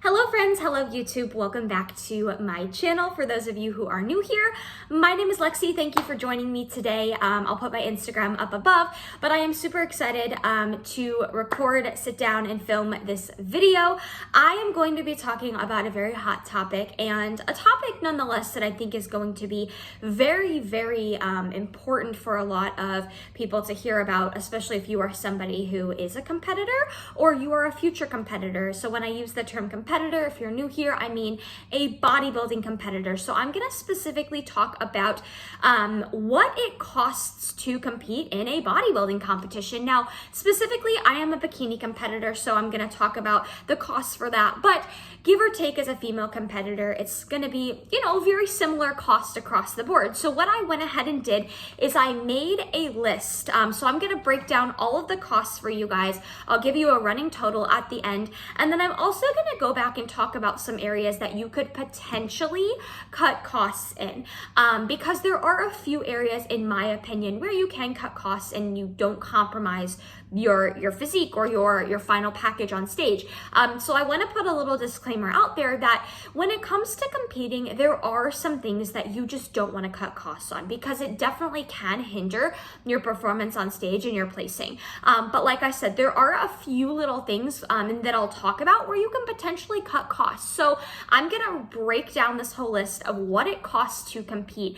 Hello friends, hello YouTube, welcome back to my channel. For those of you who are new here, my name is Lexi. Thank you for joining me today. I'll put my Instagram up above, but I am super excited to record, sit down, and film this video. I am going to be talking about a very hot topic, and a topic nonetheless that I think is going to be very, very important for a lot of people to hear about, especially if you are somebody who is a competitor or you are a future competitor. So when I use the term competitor, if you're new here, I mean a bodybuilding competitor. So I'm going to specifically talk about what it costs to compete in a bodybuilding competition. Now, specifically, I am a bikini competitor, so I'm going to talk about the costs for that. But give or take, as a female competitor, it's going to be, very similar cost across the board. So what I went ahead and did is I made a list. So I'm going to break down all of the costs for you guys. I'll give you a running total at the end. And then I'm also going to go back and talk about some areas that you could potentially cut costs in. Because there are a few areas, in my opinion, where you can cut costs and you don't compromise your physique or your final package on stage. So I want to put a little disclaimer out there that when it comes to competing, there are some things that you just don't want to cut costs on, because it definitely can hinder your performance on stage and your placing. But like I said, there are a few little things that I'll talk about where you can potentially cut costs. So I'm going to break down this whole list of what it costs to compete.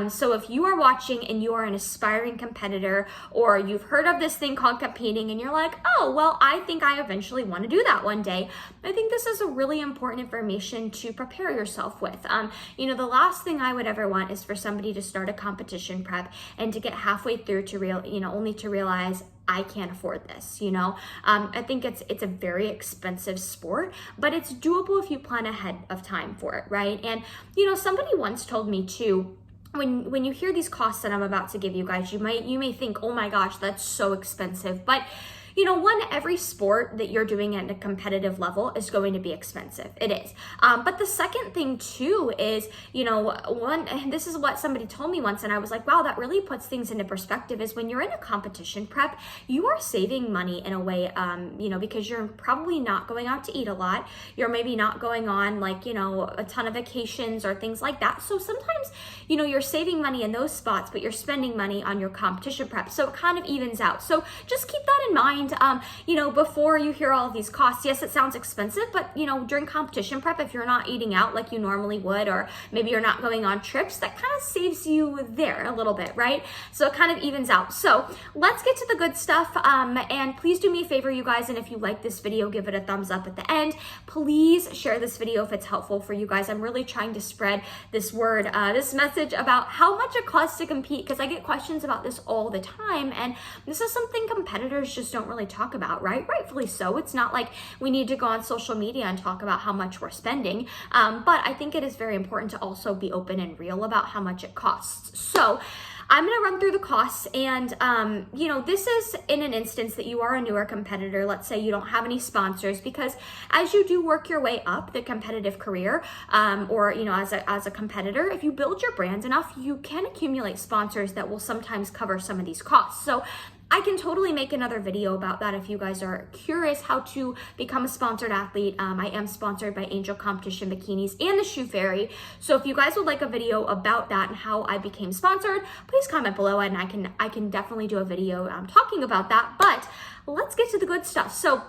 So if you are watching and you are an aspiring competitor, or you've heard of this thing called competing and you're like, oh, well, I think I eventually want to do that one day, I think this is a really important information to prepare yourself with. The last thing I would ever want is for somebody to start a competition prep and to get halfway through to only to realize I can't afford this. I think it's a very expensive sport, but it's doable if you plan ahead of time for it, right? And somebody once told me too, when you hear these costs that I'm about to give you guys, you may think, oh my gosh, that's so expensive. But every sport that you're doing at a competitive level is going to be expensive. It is. But the second thing too is, and this is what somebody told me once, and I was like, wow, that really puts things into perspective, is when you're in a competition prep, you are saving money in a way, because you're probably not going out to eat a lot. You're maybe not going on a ton of vacations or things like that. So sometimes, you're saving money in those spots, but you're spending money on your competition prep. So it kind of evens out. So just keep that in mind. Before you hear all of these costs. Yes, it sounds expensive, but during competition prep, if you're not eating out like you normally would, or maybe you're not going on trips, that kind of saves you there a little bit, right? So it kind of evens out. So let's get to the good stuff. And please do me a favor, you guys, and if you like this video, give it a thumbs up at the end. Please share this video if it's helpful for you guys. I'm really trying to spread this word, this message about how much it costs to compete, because I get questions about this all the time, and this is something competitors just don't really talk about, right? Rightfully so. It's not like we need to go on social media and talk about how much we're spending, but I think it is very important to also be open and real about how much it costs. So I'm going to run through the costs, and this is in an instance that you are a newer competitor. Let's say you don't have any sponsors, because as you do work your way up the competitive career, or as a competitor, if you build your brand enough, you can accumulate sponsors that will sometimes cover some of these costs. So I can totally make another video about that if you guys are curious how to become a sponsored athlete. I am sponsored by Angel Competition Bikinis and the Shoe Fairy. So if you guys would like a video about that and how I became sponsored, please comment below, and I can definitely do a video talking about that. But let's get to the good stuff. So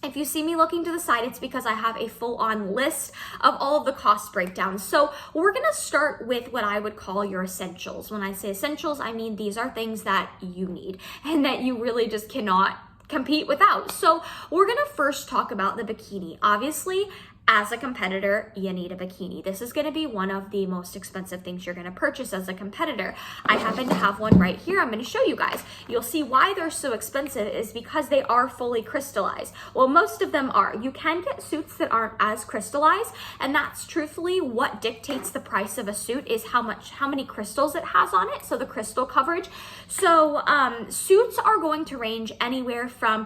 if you see me looking to the side, it's because I have a full-on list of all of the cost breakdowns. So we're going to start with what I would call your essentials. When I say essentials, I mean these are things that you need and that you really just cannot compete without. So we're going to first talk about the bikini. Obviously, as a competitor, you need a bikini. This is going to be one of the most expensive things you're going to purchase as a competitor. I happen to have one right here. I'm going to show you guys. You'll see why they're so expensive is because they are fully crystallized. Well, most of them are. You can get suits that aren't as crystallized, and that's truthfully what dictates the price of a suit, is how many crystals it has on it, so the crystal coverage. So suits are going to range anywhere from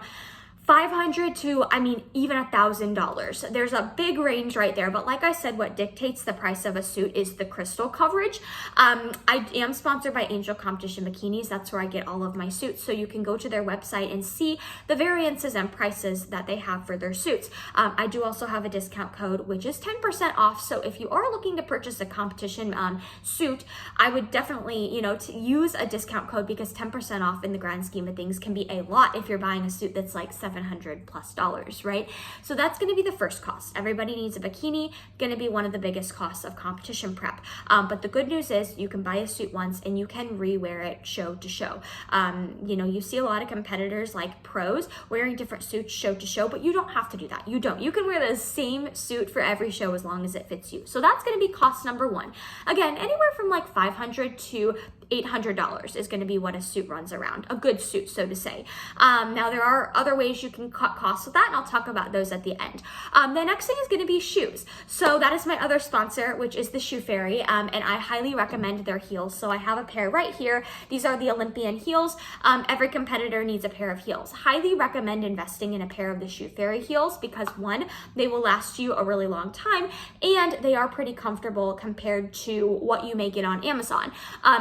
$500 to, I mean, even $1,000. There's a big range right there, but like I said, what dictates the price of a suit is the crystal coverage. I am sponsored by Angel Competition Bikinis. That's where I get all of my suits, so you can go to their website and see the variances and prices that they have for their suits. I do also have a discount code, which is 10% off, so if you are looking to purchase a competition suit, I would definitely, to use a discount code, because 10% off in the grand scheme of things can be a lot if you're buying a suit that's like $700+, right? So that's going to be the first cost. Everybody needs a bikini, going to be one of the biggest costs of competition prep. But the good news is you can buy a suit once and you can re-wear it show to show. You see a lot of competitors like pros wearing different suits show to show, but you don't have to do that. You don't. You can wear the same suit for every show as long as it fits you. So that's going to be cost number one. Again, anywhere from like $500 to $800 is going to be what a suit runs around, a good suit, so to say. Now, there are other ways you can cut costs with that, and I'll talk about those at the end. The next thing is going to be shoes. So that is my other sponsor, which is the Shoe Fairy, and I highly recommend their heels. So I have a pair right here. These are the Olympian heels. Every competitor needs a pair of heels. Highly recommend investing in a pair of the Shoe Fairy heels, because one, they will last you a really long time, and they are pretty comfortable compared to what you may get on Amazon.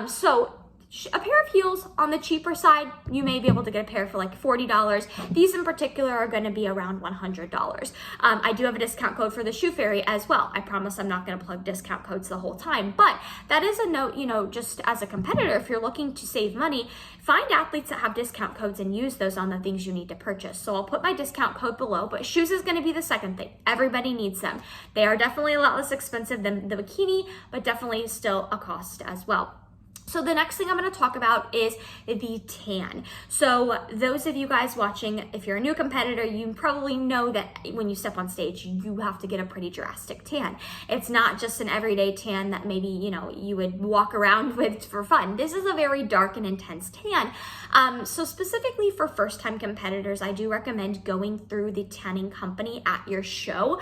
So a pair of heels on the cheaper side, you may be able to get a pair for like $40. These in particular are going to be around $100. I do have a discount code for the Shoe Fairy as well. I promise I'm not going to plug discount codes the whole time, but that is a note, just as a competitor, if you're looking to save money, find athletes that have discount codes and use those on the things you need to purchase. So I'll put my discount code below, but shoes is going to be the second thing. Everybody needs them. They are definitely a lot less expensive than the bikini, but definitely still a cost as well. So the next thing I'm going to talk about is the tan. So those of you guys watching, if you're a new competitor, you probably know that when you step on stage, you have to get a pretty drastic tan. It's not just an everyday tan that maybe, you would walk around with for fun. This is a very dark and intense tan. So specifically for first-time competitors, I do recommend going through the tanning company at your show.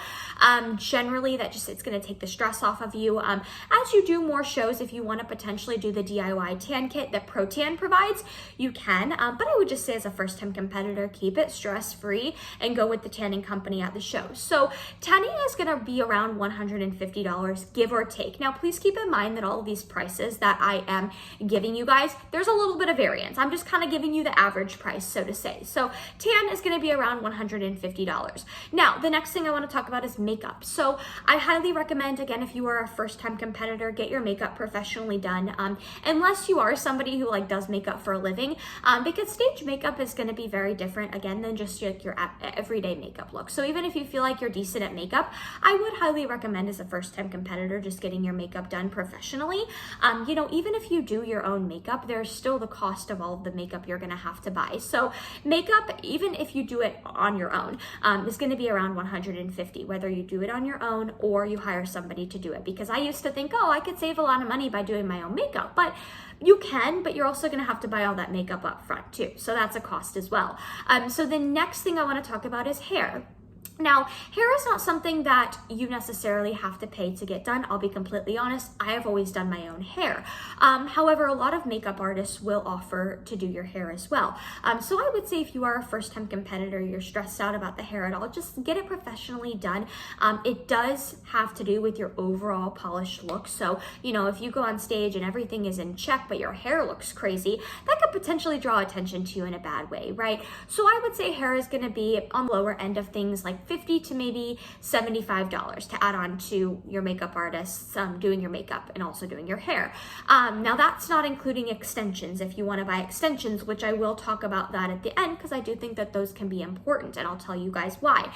Generally, it's going to take the stress off of you. As you do more shows, if you want to potentially do the DIY tan kit that Pro Tan provides, you can, but I would just say as a first-time competitor, keep it stress-free and go with the tanning company at the show. So tanning is going to be around $150, give or take. Now, please keep in mind that all of these prices that I am giving you guys, there's a little bit of variance. I'm just kind of giving you the average price, so to say. So tan is going to be around $150. Now, the next thing I want to talk about is makeup. So I highly recommend, again, if you are a first-time competitor, get your makeup professionally done. Unless you are somebody who does makeup for a living, because stage makeup is going to be very different, again, than just your everyday makeup look. So even if you feel like you're decent at makeup, I would highly recommend as a first-time competitor just getting your makeup done professionally. Even if you do your own makeup, there's still the cost of all of the makeup you're going to have to buy. So makeup, even if you do it on your own, is going to be around $150, whether you do it on your own or you hire somebody to do it. Because I used to think, I could save a lot of money by doing my own makeup, but you can, but you're also going to have to buy all that makeup up front too. So that's a cost as well. So the next thing I want to talk about is hair. Now, hair is not something that you necessarily have to pay to get done. I'll be completely honest, I have always done my own hair. However, a lot of makeup artists will offer to do your hair as well. So I would say if you are a first-time competitor, you're stressed out about the hair at all, just get it professionally done. It does have to do with your overall polished look. So, if you go on stage and everything is in check, but your hair looks crazy, that could potentially draw attention to you in a bad way, right? So I would say hair is going to be on the lower end of things, like $50 to maybe $75 to add on to your makeup artists doing your makeup and also doing your hair. Now that's not including extensions. If you want to buy extensions, which I will talk about that at the end, because I do think that those can be important, and I'll tell you guys why.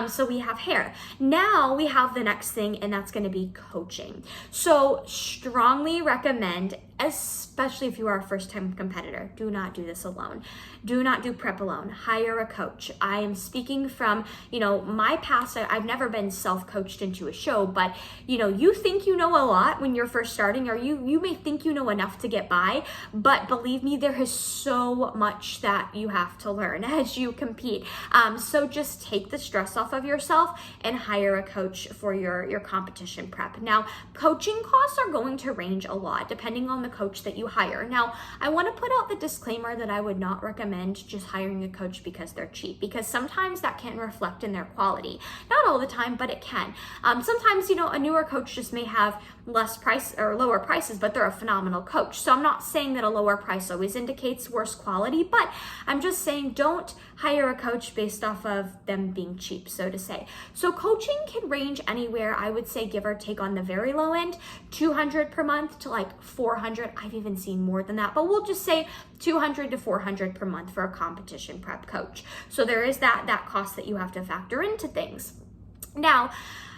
So we have hair. Now we have the next thing, and that's going to be coaching. So strongly recommend, especially if you are a first-time competitor, do not do this alone. Do not do prep alone. Hire a coach. I am speaking from, my past. I've never been self-coached into a show, but, you think you know a lot when you're first starting, or you may think you know enough to get by, but believe me, there is so much that you have to learn as you compete. So just take the stress off of yourself and hire a coach for your competition prep. Now, coaching costs are going to range a lot depending on the coach that you hire. Now, I want to put out the disclaimer that I would not recommend just hiring a coach because they're cheap, because sometimes that can reflect in their quality. Not all the time, but it can. Sometimes, you know, a newer coach just may have less price or lower prices, but they're a phenomenal coach. So I'm not saying that a lower price always indicates worse quality, but I'm just saying don't hire a coach based off of them being cheap, so to say. So coaching can range anywhere, I would say, give or take, on the very low end, $200 per month to like $400. I've even seen more than that, but we'll just say $200 to $400 per month for a competition prep coach. So there is that cost that you have to factor into things. Now,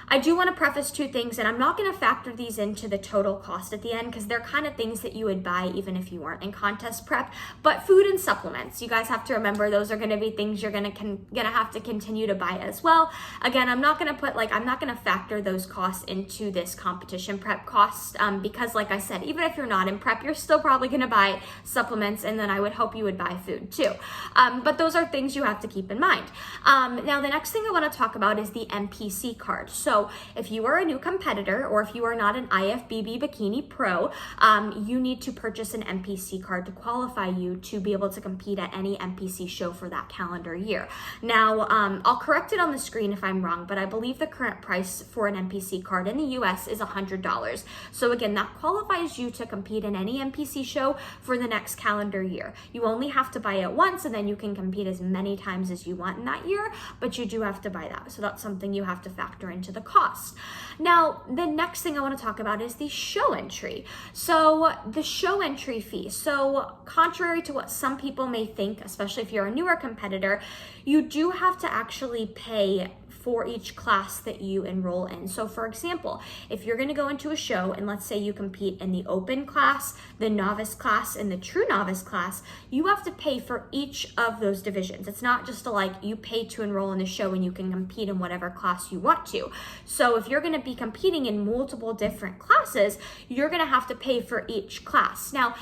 I do want to preface two things, and I'm not going to factor these into the total cost at the end because they're kind of things that you would buy even if you weren't in contest prep. But food and supplements, you guys have to remember, those are going to be things you're gonna have to continue to buy as well. Again, I'm not going to factor those costs into this competition prep cost because, like I said, even if you're not in prep, you're still probably going to buy supplements, and then I would hope you would buy food too. But those are things you have to keep in mind. Now, the next thing I want to talk about is the Mpc card. So if you are a new competitor, or if you are not an IFBB Bikini Pro, you need to purchase an Mpc card to qualify you to be able to compete at any Mpc show for that calendar year. Now, I'll correct it on the screen if I'm wrong, but I believe the current price for an Mpc card in the US is $100. So again, that qualifies you to compete in any Mpc show for the next calendar year. You only have to buy it once, and then you can compete as many times as you want in that year, but you do have to buy that. So that's something you have to factor into the cost. Now, the next thing I want to talk about is the show entry. So the show entry fee. So contrary to what some people may think, especially if you're a newer competitor, you do have to actually pay for each class that you enroll in. So for example, if you're going to go into a show and let's say you compete in the open class, the novice class, and the true novice class, you have to pay for each of those divisions. It's not just you pay to enroll in the show and you can compete in whatever class you want to. So if you're going to be competing in multiple different classes, you're going to have to pay for each class. Now,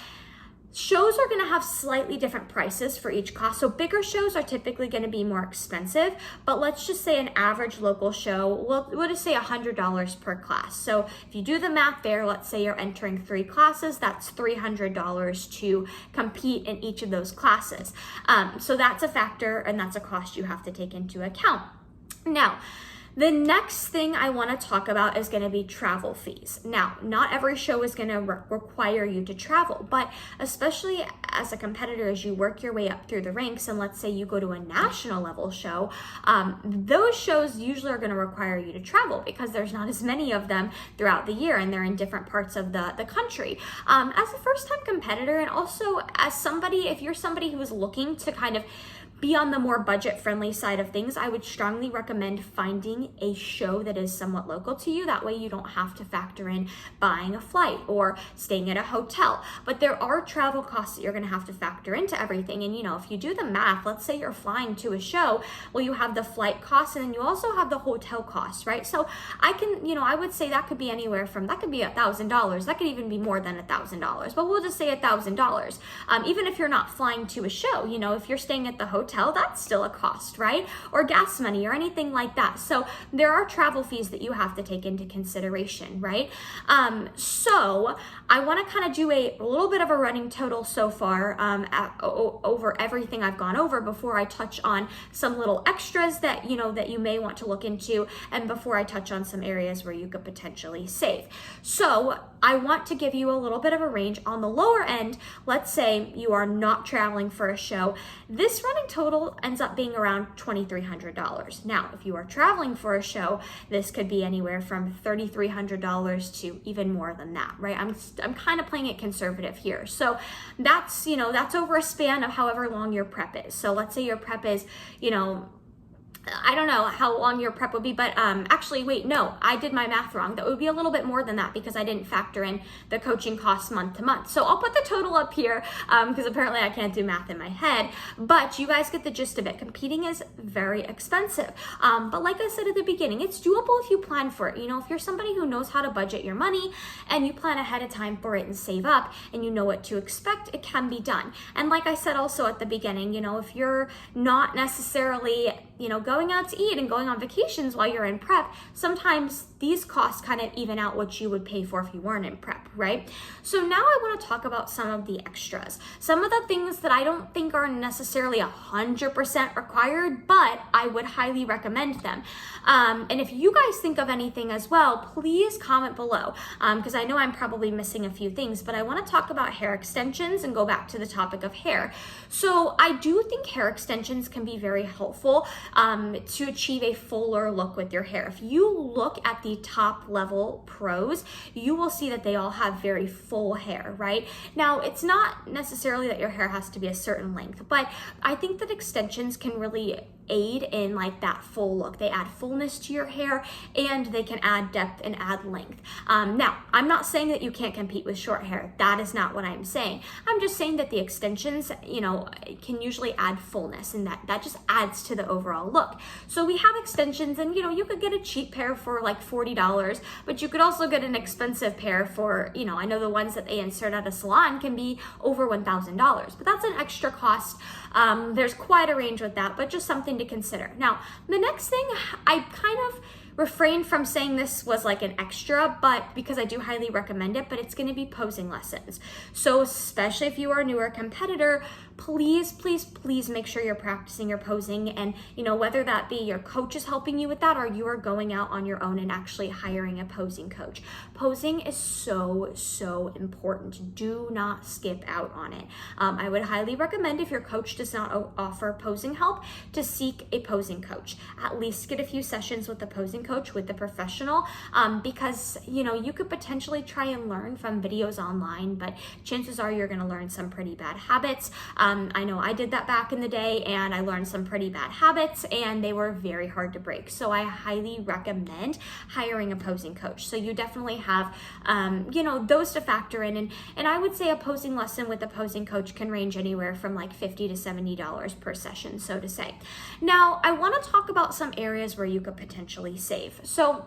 shows are going to have slightly different prices for each class. So bigger shows are typically going to be more expensive, but let's just say an average local show, we'll just say $100 per class. So if you do the math there, let's say you're entering 3 classes, that's $300 to compete in each of those classes. So that's a factor, and that's a cost you have to take into account. Now, the next thing I want to talk about is going to be travel fees. Now, not every show is going to require you to travel, but especially as a competitor, as you work your way up through the ranks, and let's say you go to a national level show, those shows usually are going to require you to travel because there's not as many of them throughout the year, and they're in different parts of the country. As a first-time competitor, and also as somebody, if you're somebody who is looking to kind of be on the more budget-friendly side of things, I would strongly recommend finding a show that is somewhat local to you. That way you don't have to factor in buying a flight or staying at a hotel. But there are travel costs that you're going to have to factor into everything. And, you know, if you do the math, let's say you're flying to a show, well, you have the flight costs, and then you also have the hotel costs, right? So I would say that could be anywhere from, that could be $1,000. That could even be more than $1,000, but we'll just say $1,000. Even if you're not flying to a show, you know, if you're staying at the hotel, that's still a cost, right? Or gas money or anything like that. So there are travel fees that you have to take into consideration, right? So I want to kind of do a little bit of a running total so far over everything I've gone over before I touch on some little extras that you may want to look into, and before I touch on some areas where you could potentially save. So I want to give you a little bit of a range. On the lower end, let's say you are not traveling for a show, this running total ends up being around $2,300. Now, if you are traveling for a show, this could be anywhere from $3,300 to even more than that, right? I'm kind of playing it conservative here. So that's over a span of however long your prep is. So let's say your prep is, I don't know how long your prep would be, but actually, wait, no, I did my math wrong. That would be a little bit more than that because I didn't factor in the coaching costs month to month. So I'll put the total up here because apparently I can't do math in my head, but you guys get the gist of it. Competing is very expensive. But like I said at the beginning, it's doable if you plan for it. If you're somebody who knows how to budget your money and you plan ahead of time for it and save up and you know what to expect, it can be done. And like I said also at the beginning, if you're not necessarily going out to eat and going on vacations while you're in prep, sometimes these costs kind of even out what you would pay for if you weren't in prep, right? So now I want to talk about some of the extras, some of the things that I don't think are necessarily 100% required, but I would highly recommend them. And if you guys think of anything as well, please comment below, because I know I'm probably missing a few things, but I want to talk about hair extensions and go back to the topic of hair. So I do think hair extensions can be very helpful to achieve a fuller look with your hair. If you look at the top level pros, you will see that they all have very full hair, right? Now, it's not necessarily that your hair has to be a certain length, but I think that extensions can really aid in like that full look. They add fullness to your hair and they can add depth and add length. Now, I'm not saying that you can't compete with short hair. That is not what I'm saying. I'm just saying that the extensions, can usually add fullness, and that just adds to the overall look. So we have extensions, and you could get a cheap pair for like $40, but you could also get an expensive pair for, I know the ones that they insert at a salon can be over $1,000, but that's an extra cost. There's quite a range with that, but just something to consider. Now, the next thing, I kind of refrained from saying this was like an extra, but because I do highly recommend it, but it's going to be posing lessons. So especially if you are a newer competitor, please make sure you're practicing your posing, and whether that be your coach is helping you with that or you are going out on your own and actually hiring a posing coach. Posing is so important. Do not skip out on it. I would highly recommend, if your coach does not offer posing help, to seek a posing coach. At least get a few sessions with the posing coach, with the professional, because you could potentially try and learn from videos online, but chances are you're going to learn some pretty bad habits. I know I did that back in the day, and I learned some pretty bad habits, and they were very hard to break. So I highly recommend hiring a posing coach. So you definitely have, those to factor in. And I would say a posing lesson with a posing coach can range anywhere from like $50 to $70 per session, so to say. Now, I want to talk about some areas where you could potentially save. So,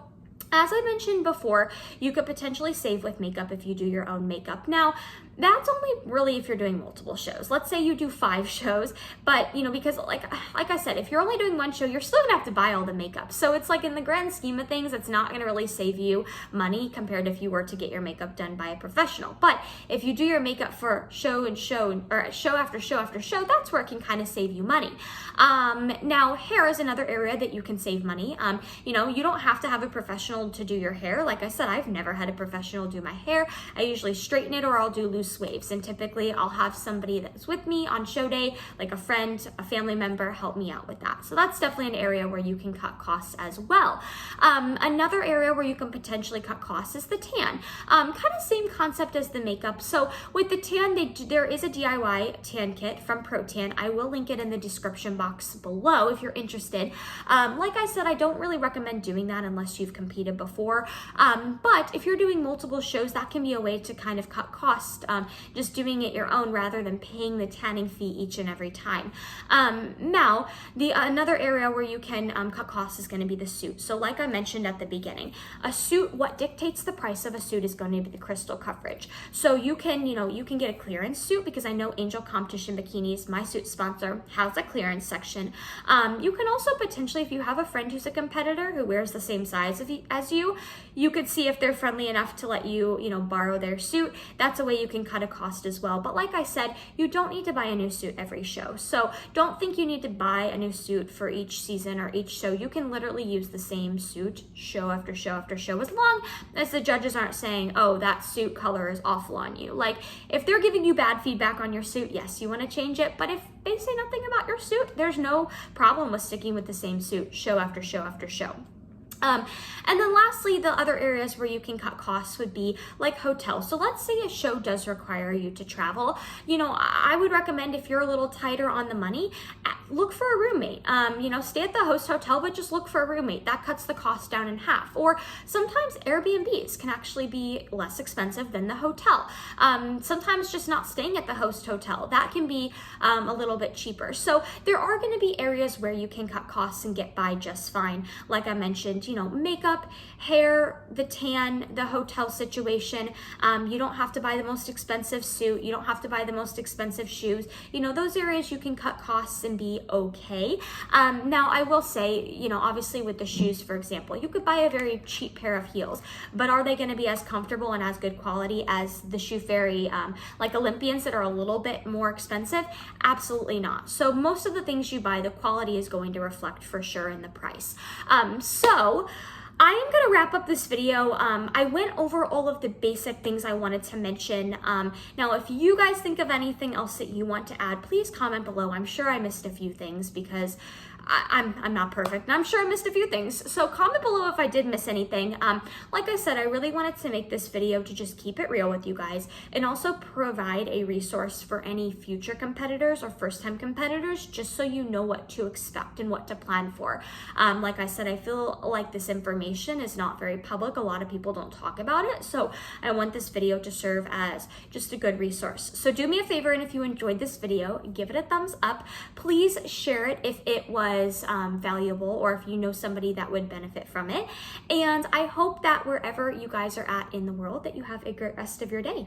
as I mentioned before, you could potentially save with makeup if you do your own makeup. Now, that's only really if you're doing multiple shows. Let's say you do 5 shows, but because like I said, if you're only doing 1 show, you're still gonna have to buy all the makeup. So it's like, in the grand scheme of things, it's not gonna really save you money compared to if you were to get your makeup done by a professional. But if you do your makeup for show and show, or show after show after show, that's where it can kind of save you money. Now, hair is another area that you can save money. You don't have to have a professional to do your hair. Like I said, I've never had a professional do my hair. I usually straighten it, or I'll do loose waves, and typically I'll have somebody that's with me on show day, like a friend, a family member, help me out with that. So that's definitely an area where you can cut costs as well. Another area where you can potentially cut costs is the tan. Kind of same concept as the makeup. So with the tan, there is a DIY tan kit from ProTan. I will link it in the description box below if you're interested. Like I said, I don't really recommend doing that unless you've competed before. But if you're doing multiple shows, that can be a way to kind of cut costs. Just doing it your own rather than paying the tanning fee each and every time. Now, another area where you can cut costs is going to be the suit. So like I mentioned at the beginning, a suit, what dictates the price of a suit is going to be the crystal coverage. So you can get a clearance suit, because I know Angel Competition Bikinis, my suit sponsor, has a clearance section. You can also potentially, if you have a friend who's a competitor who wears the same size as you could see if they're friendly enough to let you, borrow their suit. That's a way you can cut a cost as well. But like I said, you don't need to buy a new suit every show. So don't think you need to buy a new suit for each season or each show. You can literally use the same suit show after show after show, as long as the judges aren't saying, oh, that suit color is awful on you. Like, if they're giving you bad feedback on your suit, yes, you want to change it. But if they say nothing about your suit, there's no problem with sticking with the same suit show after show after show. And then lastly, the other areas where you can cut costs would be like hotels. So let's say a show does require you to travel. I would recommend, if you're a little tighter on the money, look for a roommate. Stay at the host hotel, but just look for a roommate. That cuts the cost down in half. Or sometimes Airbnbs can actually be less expensive than the hotel. Sometimes just not staying at the host hotel, that can be a little bit cheaper. So there are going to be areas where you can cut costs and get by just fine. Like I mentioned, makeup, hair, the tan, the hotel situation. You don't have to buy the most expensive suit. You don't have to buy the most expensive shoes. Those areas you can cut costs and be be okay. Now I will say, you know, obviously with the shoes, for example, you could buy a very cheap pair of heels, but are they going to be as comfortable and as good quality as the Shoe Fairy, like Olympians that are a little bit more expensive? Absolutely not. So most of the things you buy, the quality is going to reflect for sure in the price. So I am going to wrap up this video. I went over all of the basic things I wanted to mention. Now, if you guys think of anything else that you want to add, please comment below. I'm sure I missed a few things because I'm not perfect, and I'm sure I missed a few things. So comment below if I did miss anything. Like I said, I really wanted to make this video to just keep it real with you guys and also provide a resource for any future competitors or first-time competitors, just so you know what to expect and what to plan for. Like I said, I feel like this information is not very public. A lot of people don't talk about it, so I want this video to serve as just a good resource. So do me a favor, and if you enjoyed this video, give it a thumbs up. Please share it if it was valuable, or if you know somebody that would benefit from it. And I hope that wherever you guys are at in the world, that you have a great rest of your day.